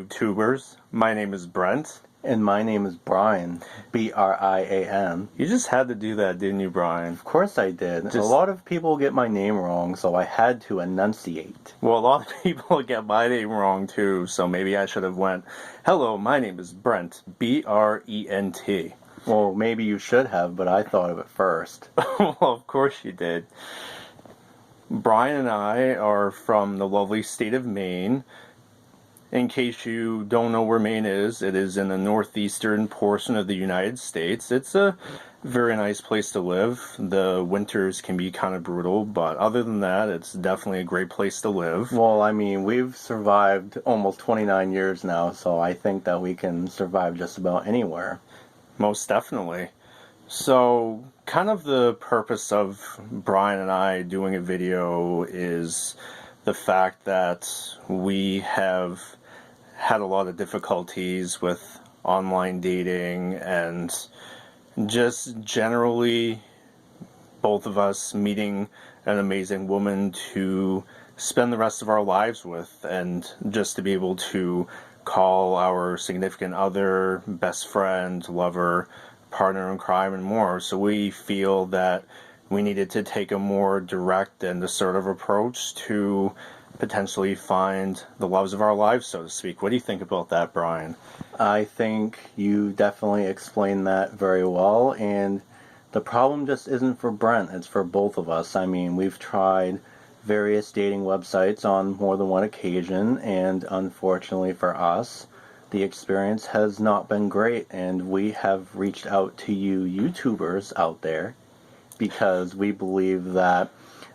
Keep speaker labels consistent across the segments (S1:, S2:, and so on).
S1: YouTubers. My name is Brent.
S2: And my name is Brian, Brian.
S1: You just had to do that, didn't you, Brian?
S2: Of course I did. A lot of people get my name wrong, so I had to enunciate.
S1: Well, a lot of people get my name wrong too, so maybe I should have went, hello, my name is Brent, Brent.
S2: Well, maybe you should have, but I thought of it first.
S1: Well, of course you did. Brian and I are from the lovely state of Maine. In case you don't know where Maine is, it is in the northeastern portion of the United States. It's a very nice place to live. The winters can be kind of brutal, but other than that, it's definitely a great place to live.
S2: Well, I mean, we've survived almost 29 years now, so I think that we can survive just about anywhere.
S1: Most definitely. So, kind of the purpose of Brian and I doing a video is the fact that we have had a lot of difficulties with online dating and just generally both of us meeting an amazing woman to spend the rest of our lives with, and just to be able to call our significant other, best friend, lover, partner in crime, and more. So we feel that we needed to take a more direct and assertive approach to potentially find the loves of our lives, so to speak. What do you think about that, Brian?
S2: I think you definitely explained that very well, and the problem just isn't for Brent, it's for both of us. I mean, we've tried various dating websites on more than one occasion, and unfortunately for us, the experience has not been great, and we have reached out to you YouTubers out there because we believe that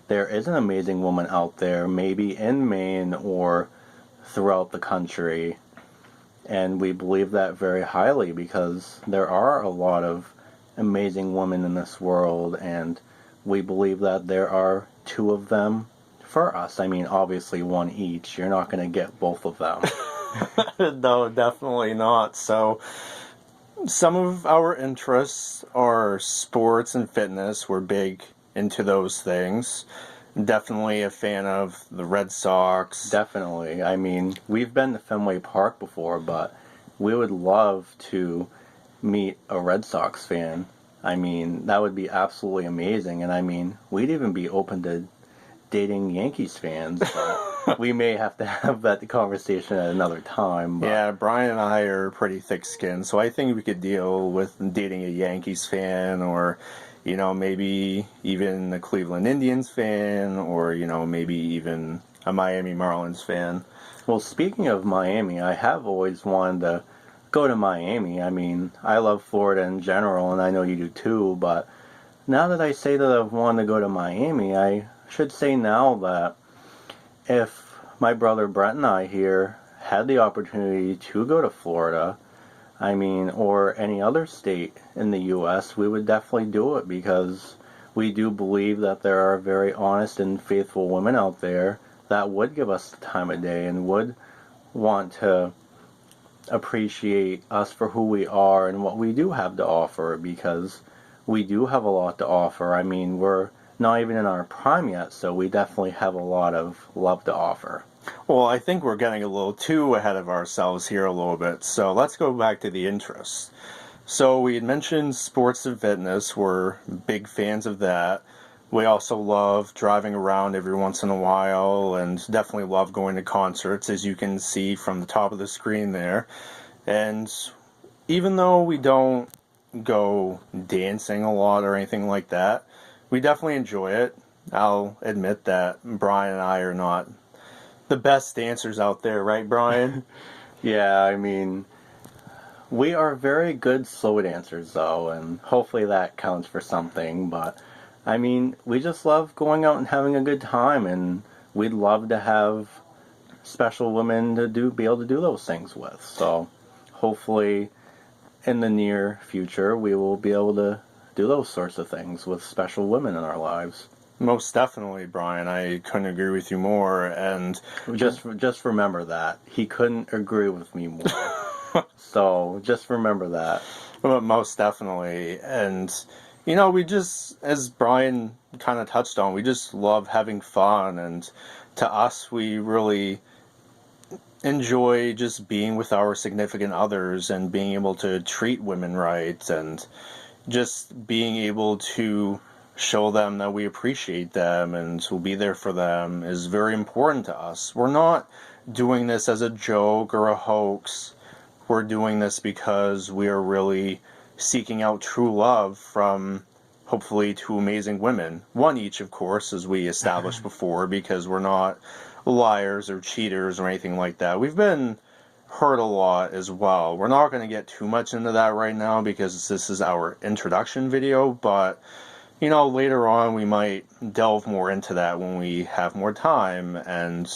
S2: there is an amazing woman out there, maybe in Maine or throughout the country, and we believe that very highly because there are a lot of amazing women in this world, and we believe that there are two of them for us. I mean, obviously one each. You're not going to get both of them.
S1: No, definitely not. So, some of our interests are sports and fitness. We're big into those things. Definitely a fan of the Red Sox.
S2: Definitely. I mean, we've been to Fenway Park before, but we would love to meet a Red Sox fan. I mean, that would be absolutely amazing. And I mean, we'd even be open to dating Yankees fans. But we may have to have that conversation at another time. But
S1: yeah, Brian and I are pretty thick-skinned, so I think we could deal with dating a Yankees fan, or, you know, maybe even a Cleveland Indians fan, or, you know, maybe even a Miami Marlins fan.
S2: Well, speaking of Miami, I have always wanted to go to Miami. I mean, I love Florida in general, and I know you do too, but now that I say that I've wanted to go to Miami, I should say now that if my brother Brent and I here had the opportunity to go to Florida, I mean, or any other state in the U.S., we would definitely do it because we do believe that there are very honest and faithful women out there that would give us the time of day and would want to appreciate us for who we are and what we do have to offer, because we do have a lot to offer. I mean, we're not even in our prime yet, so we definitely have a lot of love to offer.
S1: Well, I think we're getting a little too ahead of ourselves here a little bit, so let's go back to the interests. So we had mentioned sports and fitness. We're big fans of that. We also love driving around every once in a while, and definitely love going to concerts, as you can see from the top of the screen there. And even though we don't go dancing a lot or anything like that, we definitely enjoy it. I'll admit that Brian and I are not the best dancers out there, right, Brian?
S2: Yeah, I mean, we are very good slow dancers, though, and hopefully that counts for something. But, I mean, we just love going out and having a good time, and we'd love to have special women to be able to do those things with. So, hopefully, in the near future, we will be able to do those sorts of things with special women in our lives.
S1: Most definitely, Brian. I couldn't agree with you more. And
S2: just remember that he couldn't agree with me more. So just remember that.
S1: But most definitely. And you know, we just, as Brian kind of touched on, we just love having fun. And to us, we really enjoy just being with our significant others and being able to treat women right and just being able to show them that we appreciate them and will be there for them is very important to us. We're not doing this as a joke or a hoax. We're doing this because we are really seeking out true love from hopefully two amazing women. One each, of course, as we established before, because we're not liars or cheaters or anything like that. We've been hurt a lot as well. We're not going to get too much into that right now because this is our introduction video, but later on we might delve more into that when we have more time, and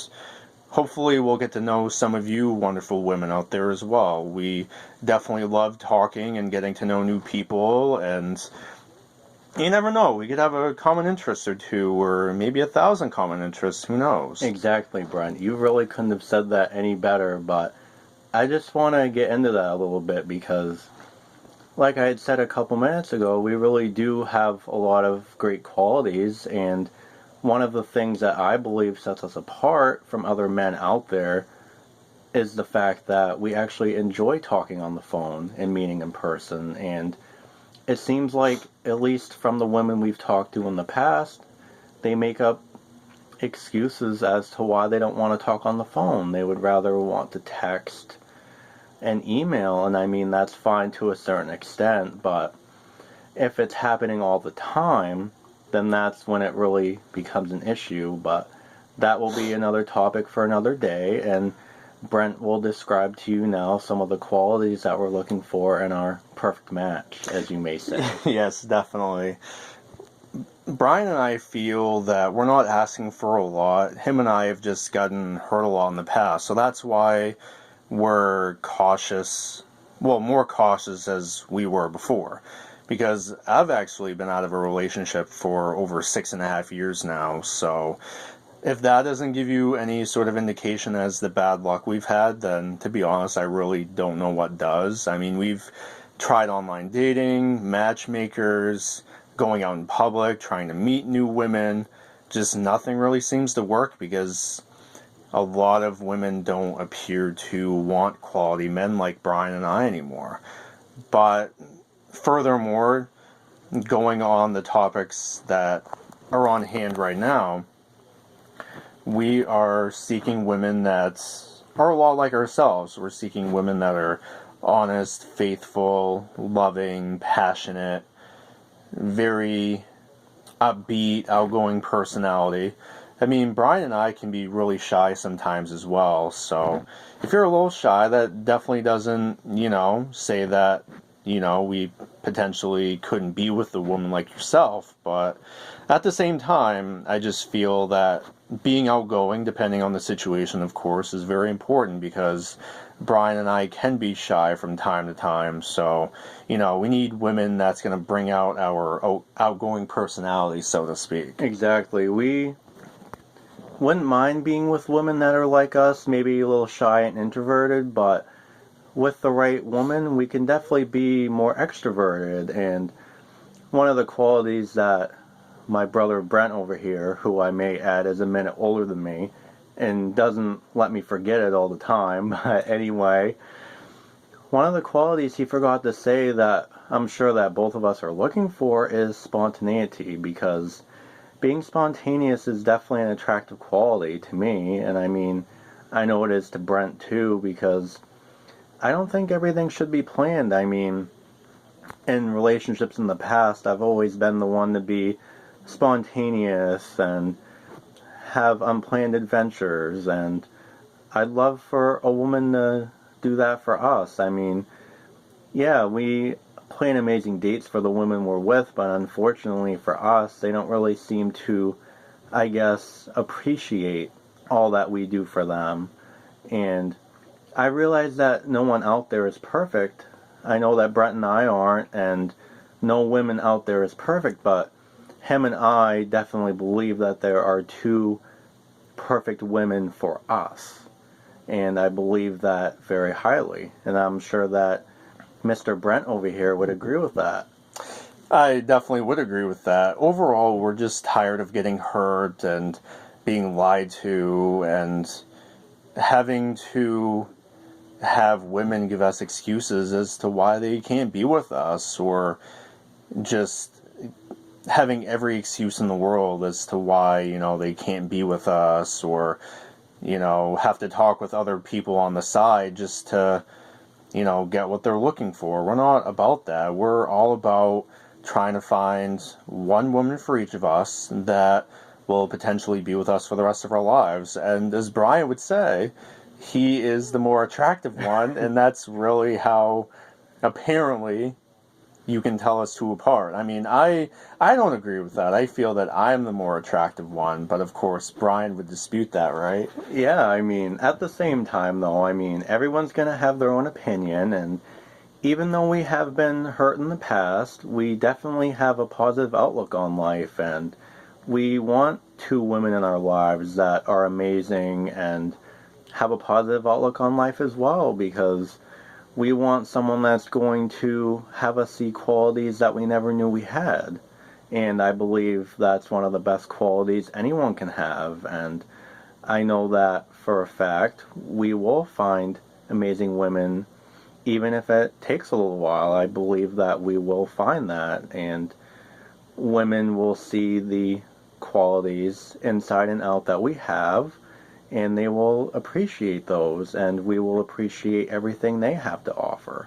S1: hopefully we'll get to know some of you wonderful women out there as well. We definitely love talking and getting to know new people, and you never know, we could have a common interest or two, or maybe 1,000 common interests, who knows?
S2: Exactly, Brent. You really couldn't have said that any better, but I just want to get into that a little bit because, like I had said a couple minutes ago, we really do have a lot of great qualities, and one of the things that I believe sets us apart from other men out there is the fact that we actually enjoy talking on the phone and meeting in person. And it seems like, at least from the women we've talked to in the past, they make up excuses as to why they don't want to talk on the phone. They would rather want to text and email, and I mean, that's fine to a certain extent, but if it's happening all the time, then that's when it really becomes an issue. But that will be another topic for another day, and Brent will describe to you now some of the qualities that we're looking for in our perfect match, as you may say.
S1: Yes, definitely. Brian and I feel that we're not asking for a lot. Him and I have just gotten hurt a lot in the past, so that's why we're cautious, well, more cautious as we were before. Because I've actually been out of a relationship for over 6.5 years now, so if that doesn't give you any sort of indication as the bad luck we've had, then to be honest, I really don't know what does. I mean, we've tried online dating, matchmakers, going out in public, trying to meet new women. Just nothing really seems to work because a lot of women don't appear to want quality men like Brian and I anymore. But furthermore, going on the topics that are on hand right now, we are seeking women that are a lot like ourselves. We're seeking women that are honest, faithful, loving, passionate, very upbeat, outgoing personality. I mean, Brian and I can be really shy sometimes as well, so if you're a little shy, that definitely doesn't, say that, we potentially couldn't be with a woman like yourself, but at the same time, I just feel that being outgoing, depending on the situation, of course, is very important because Brian and I can be shy from time to time, so, we need women that's going to bring out our outgoing personality, so to speak.
S2: Exactly. We wouldn't mind being with women that are like us, maybe a little shy and introverted, but with the right woman, we can definitely be more extroverted. And one of the qualities that my brother Brent over here, who I may add is a minute older than me, and doesn't let me forget it all the time, but anyway, one of the qualities he forgot to say that I'm sure that both of us are looking for is spontaneity, because being spontaneous is definitely an attractive quality to me, and I mean, I know it is to Brent too, because I don't think everything should be planned. I mean, in relationships in the past, I've always been the one to be spontaneous and have unplanned adventures, and I'd love for a woman to do that for us. I mean, yeah, we plan amazing dates for the women we're with, but unfortunately for us, they don't really seem to, I guess, appreciate all that we do for them. And I realize that no one out there is perfect. I know that Brent and I aren't, and no women out there is perfect, but him and I definitely believe that there are two perfect women for us. And I believe that very highly. And I'm sure that Mr. Brent over here would agree with that.
S1: I definitely would agree with that. Overall, we're just tired of getting hurt and being lied to, and having to have women give us excuses as to why they can't be with us, or just having every excuse in the world as to why, they can't be with us, or, have to talk with other people on the side just to, get what they're looking for. We're not about that. We're all about trying to find one woman for each of us that will potentially be with us for the rest of our lives. And as Brian would say, he is the more attractive one, and that's really how, apparently, you can tell us two apart. I mean, I don't agree with that. I feel that I'm the more attractive one, but of course, Brian would dispute that, right?
S2: Yeah, I mean, at the same time, though, I mean, everyone's going to have their own opinion, and even though we have been hurt in the past, we definitely have a positive outlook on life, and we want two women in our lives that are amazing and have a positive outlook on life as well, because we want someone that's going to have us see qualities that we never knew we had. And I believe that's one of the best qualities anyone can have. And I know that for a fact we will find amazing women, even if it takes a little while. I believe that we will find that. And women will see the qualities inside and out that we have, and they will appreciate those, and we will appreciate everything they have to offer.